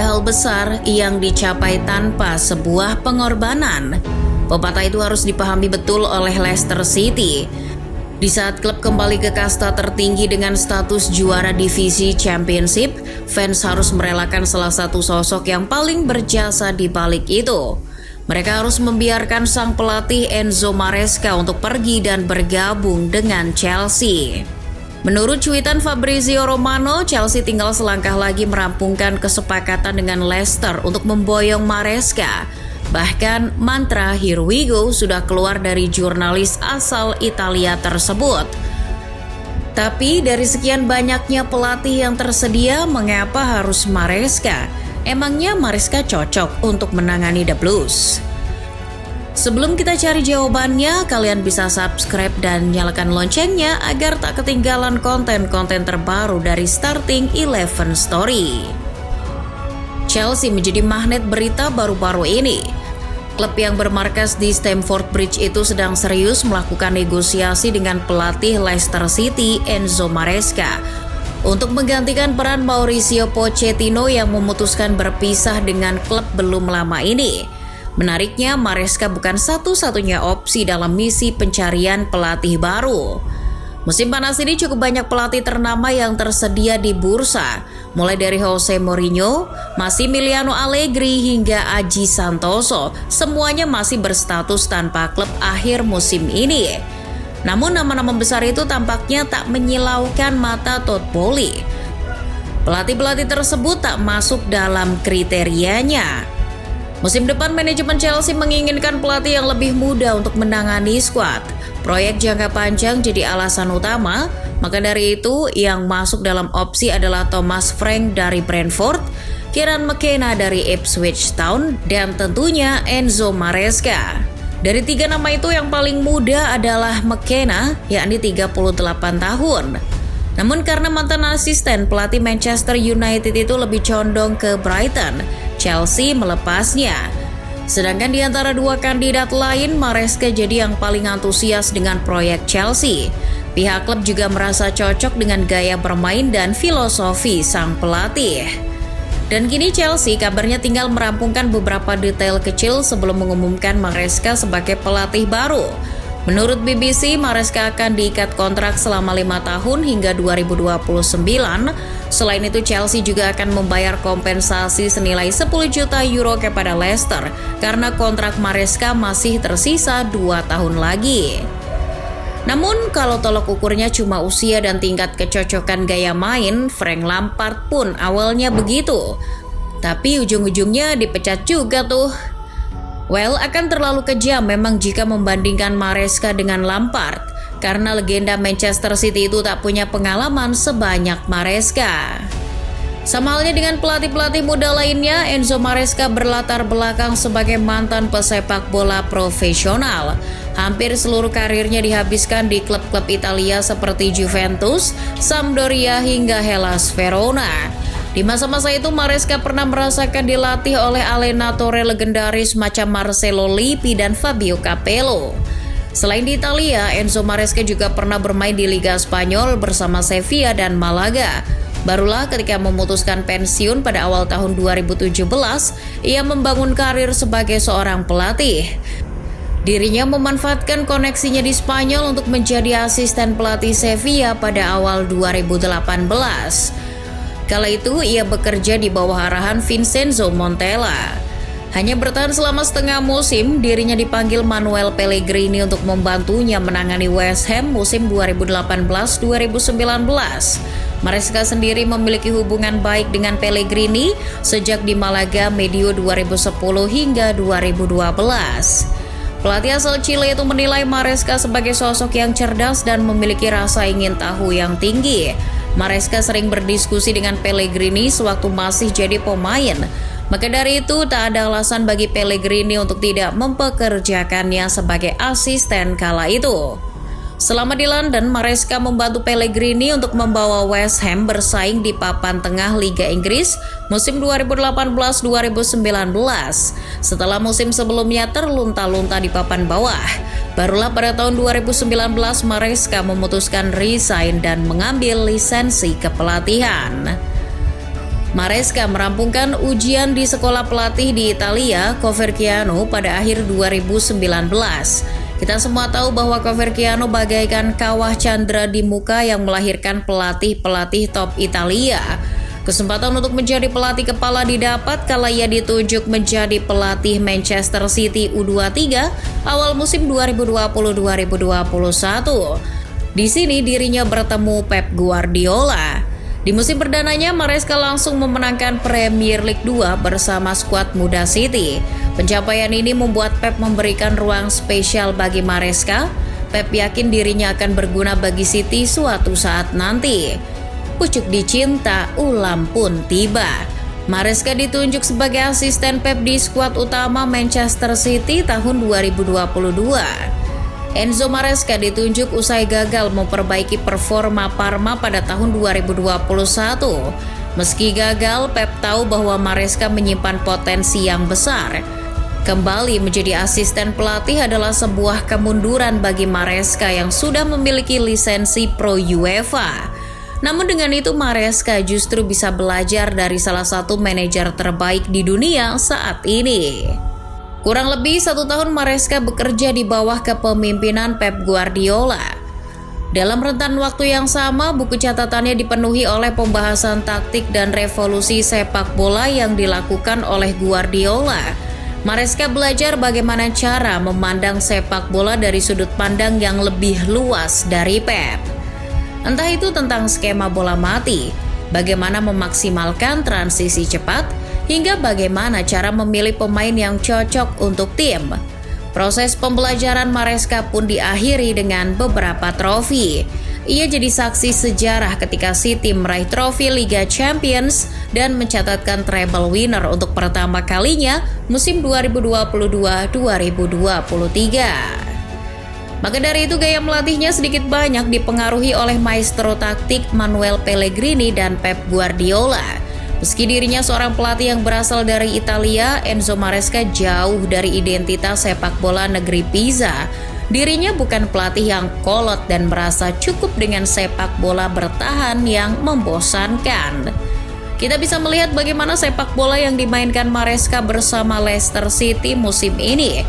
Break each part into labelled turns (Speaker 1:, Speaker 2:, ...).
Speaker 1: hal besar yang dicapai tanpa sebuah pengorbanan. Pepatah itu harus dipahami betul oleh Leicester City. Di saat klub kembali ke kasta tertinggi dengan status juara divisi Championship, fans harus merelakan salah satu sosok yang paling berjasa di balik itu. Mereka harus membiarkan sang pelatih Enzo Maresca untuk pergi dan bergabung dengan Chelsea. Menurut cuitan Fabrizio Romano, Chelsea tinggal selangkah lagi merampungkan kesepakatan dengan Leicester untuk memboyong Maresca. Bahkan mantra "Here we go" sudah keluar dari jurnalis asal Italia tersebut. Tapi dari sekian banyaknya pelatih yang tersedia, mengapa harus Maresca? Emangnya Maresca cocok untuk menangani The Blues? Sebelum kita cari jawabannya, kalian bisa subscribe dan nyalakan loncengnya agar tak ketinggalan konten-konten terbaru dari Starting 11 Story. Chelsea menjadi magnet berita baru-baru ini. Klub yang bermarkas di Stamford Bridge itu sedang serius melakukan negosiasi dengan pelatih Leicester City Enzo Maresca untuk menggantikan peran Mauricio Pochettino yang memutuskan berpisah dengan klub belum lama ini. Menariknya, Maresca bukan satu-satunya opsi dalam misi pencarian pelatih baru. Musim panas ini cukup banyak pelatih ternama yang tersedia di bursa, mulai dari Jose Mourinho, Massimiliano Allegri hingga Aji Santoso. Semuanya masih berstatus tanpa klub akhir musim ini. Namun nama-nama besar itu tampaknya tak menyilaukan mata Todd Boehly. Pelatih-pelatih tersebut tak masuk dalam kriterianya. Musim depan manajemen Chelsea menginginkan pelatih yang lebih muda untuk menangani skuad. Proyek jangka panjang jadi alasan utama, maka dari itu yang masuk dalam opsi adalah Thomas Frank dari Brentford, Kieran McKenna dari Ipswich Town, dan tentunya Enzo Maresca. Dari tiga nama itu yang paling muda adalah McKenna, yakni 38 tahun. Namun karena mantan asisten pelatih Manchester United itu lebih condong ke Brighton, Chelsea melepasnya. Sedangkan di antara dua kandidat lain, Maresca jadi yang paling antusias dengan proyek Chelsea. Pihak klub juga merasa cocok dengan gaya bermain dan filosofi sang pelatih. Dan kini Chelsea kabarnya tinggal merampungkan beberapa detail kecil sebelum mengumumkan Maresca sebagai pelatih baru. Menurut BBC, Maresca akan diikat kontrak selama 5 tahun hingga 2029. Selain itu, Chelsea juga akan membayar kompensasi senilai 10 juta euro kepada Leicester karena kontrak Maresca masih tersisa 2 tahun lagi. Namun, kalau tolok ukurnya cuma usia dan tingkat kecocokan gaya main, Frank Lampard pun awalnya begitu. Tapi ujung-ujungnya dipecat juga tuh. Akan terlalu kejam memang jika membandingkan Maresca dengan Lampard, karena legenda Manchester City itu tak punya pengalaman sebanyak Maresca. Sama halnya dengan pelatih-pelatih muda lainnya, Enzo Maresca berlatar belakang sebagai mantan pesepak bola profesional. Hampir seluruh karirnya dihabiskan di klub-klub Italia seperti Juventus, Sampdoria hingga Hellas Verona. Di masa-masa itu, Maresca pernah merasakan dilatih oleh allenatore legendaris macam Marcelo Lippi dan Fabio Capello. Selain di Italia, Enzo Maresca juga pernah bermain di Liga Spanyol bersama Sevilla dan Malaga. Barulah ketika memutuskan pensiun pada awal tahun 2017, ia membangun karir sebagai seorang pelatih. Dirinya memanfaatkan koneksinya di Spanyol untuk menjadi asisten pelatih Sevilla pada awal 2018. Kala itu ia bekerja di bawah arahan Vincenzo Montella. Hanya bertahan selama setengah musim, dirinya dipanggil Manuel Pellegrini untuk membantunya menangani West Ham musim 2018-2019. Maresca sendiri memiliki hubungan baik dengan Pellegrini sejak di Malaga medio 2010 hingga 2012. Pelatih asal Chile itu menilai Maresca sebagai sosok yang cerdas dan memiliki rasa ingin tahu yang tinggi. Maresca sering berdiskusi dengan Pellegrini sewaktu masih jadi pemain. Maka dari itu tak ada alasan bagi Pellegrini untuk tidak mempekerjakannya sebagai asisten kala itu. Selama di London, Maresca membantu Pellegrini untuk membawa West Ham bersaing di papan tengah Liga Inggris musim 2018-2019. Setelah musim sebelumnya terlunta-lunta di papan bawah, barulah pada tahun 2019 Maresca memutuskan resign dan mengambil lisensi kepelatihan. Maresca merampungkan ujian di sekolah pelatih di Italia, Coverciano, pada akhir 2019. Kita semua tahu bahwa Coverciano bagaikan kawah candra di muka yang melahirkan pelatih-pelatih top Italia. Kesempatan untuk menjadi pelatih kepala didapat kala ia ditunjuk menjadi pelatih Manchester City U23 awal musim 2020-2021. Di sini dirinya bertemu Pep Guardiola. Di musim perdananya, Maresca langsung memenangkan Premier League 2 bersama skuad muda City. Pencapaian ini membuat Pep memberikan ruang spesial bagi Maresca. Pep yakin dirinya akan berguna bagi City suatu saat nanti. Pucuk dicinta, ulam pun tiba. Maresca ditunjuk sebagai asisten Pep di skuad utama Manchester City tahun 2022. Enzo Maresca ditunjuk usai gagal memperbaiki performa Parma pada tahun 2021. Meski gagal, Pep tahu bahwa Maresca menyimpan potensi yang besar. Kembali menjadi asisten pelatih adalah sebuah kemunduran bagi Maresca yang sudah memiliki lisensi Pro UEFA. Namun dengan itu Maresca justru bisa belajar dari salah satu manajer terbaik di dunia saat ini. Kurang lebih 1 tahun Maresca bekerja di bawah kepemimpinan Pep Guardiola. Dalam rentan waktu yang sama, buku catatannya dipenuhi oleh pembahasan taktik dan revolusi sepak bola yang dilakukan oleh Guardiola. Maresca belajar bagaimana cara memandang sepak bola dari sudut pandang yang lebih luas dari Pep. Entah itu tentang skema bola mati, bagaimana memaksimalkan transisi cepat, hingga bagaimana cara memilih pemain yang cocok untuk tim. Proses pembelajaran Maresca pun diakhiri dengan beberapa trofi. Ia jadi saksi sejarah ketika City meraih trofi Liga Champions dan mencatatkan treble winner untuk pertama kalinya musim 2022-2023. Maka dari itu gaya melatihnya sedikit banyak dipengaruhi oleh maestro taktik Manuel Pellegrini dan Pep Guardiola. Meski dirinya seorang pelatih yang berasal dari Italia, Enzo Maresca jauh dari identitas sepak bola negeri Pisa. Dirinya bukan pelatih yang kolot dan merasa cukup dengan sepak bola bertahan yang membosankan. Kita bisa melihat bagaimana sepak bola yang dimainkan Maresca bersama Leicester City musim ini.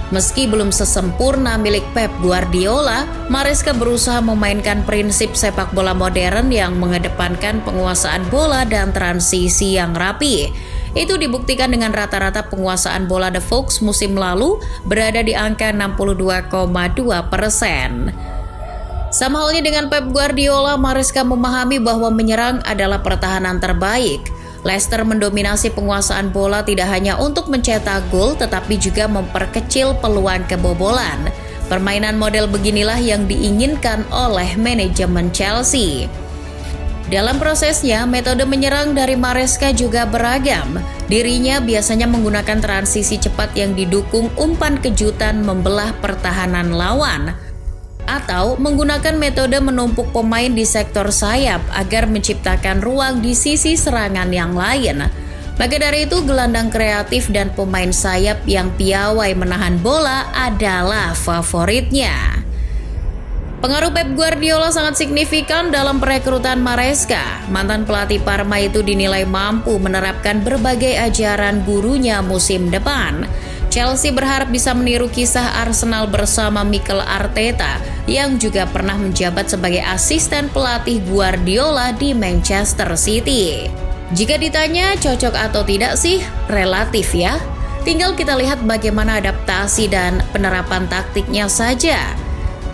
Speaker 1: Meski belum sesempurna milik Pep Guardiola, Maresca berusaha memainkan prinsip sepak bola modern yang mengedepankan penguasaan bola dan transisi yang rapi. Itu dibuktikan dengan rata-rata penguasaan bola The Fox musim lalu berada di angka 62,2%. Sama halnya dengan Pep Guardiola, Maresca memahami bahwa menyerang adalah pertahanan terbaik. Leicester mendominasi penguasaan bola tidak hanya untuk mencetak gol tetapi juga memperkecil peluang kebobolan. Permainan model beginilah yang diinginkan oleh manajemen Chelsea. Dalam prosesnya, metode menyerang dari Maresca juga beragam. Dirinya biasanya menggunakan transisi cepat yang didukung umpan kejutan membelah pertahanan lawan, atau menggunakan metode menumpuk pemain di sektor sayap agar menciptakan ruang di sisi serangan yang lain. Maka dari itu, gelandang kreatif dan pemain sayap yang piawai menahan bola adalah favoritnya. Pengaruh Pep Guardiola sangat signifikan dalam perekrutan Maresca. Mantan pelatih Parma itu dinilai mampu menerapkan berbagai ajaran gurunya musim depan. Chelsea berharap bisa meniru kisah Arsenal bersama Mikel Arteta yang juga pernah menjabat sebagai asisten pelatih Guardiola di Manchester City. Jika ditanya cocok atau tidak sih, relatif ya. Tinggal kita lihat bagaimana adaptasi dan penerapan taktiknya saja.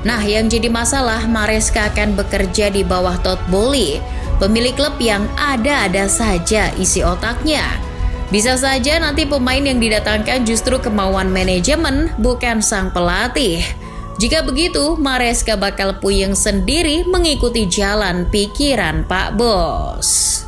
Speaker 1: Nah, yang jadi masalah, Maresca akan bekerja di bawah Todd Boehly, pemilik klub yang ada-ada saja isi otaknya. Bisa saja nanti pemain yang didatangkan justru kemauan manajemen, bukan sang pelatih. Jika begitu, Maresca bakal puyeng sendiri mengikuti jalan pikiran Pak Bos.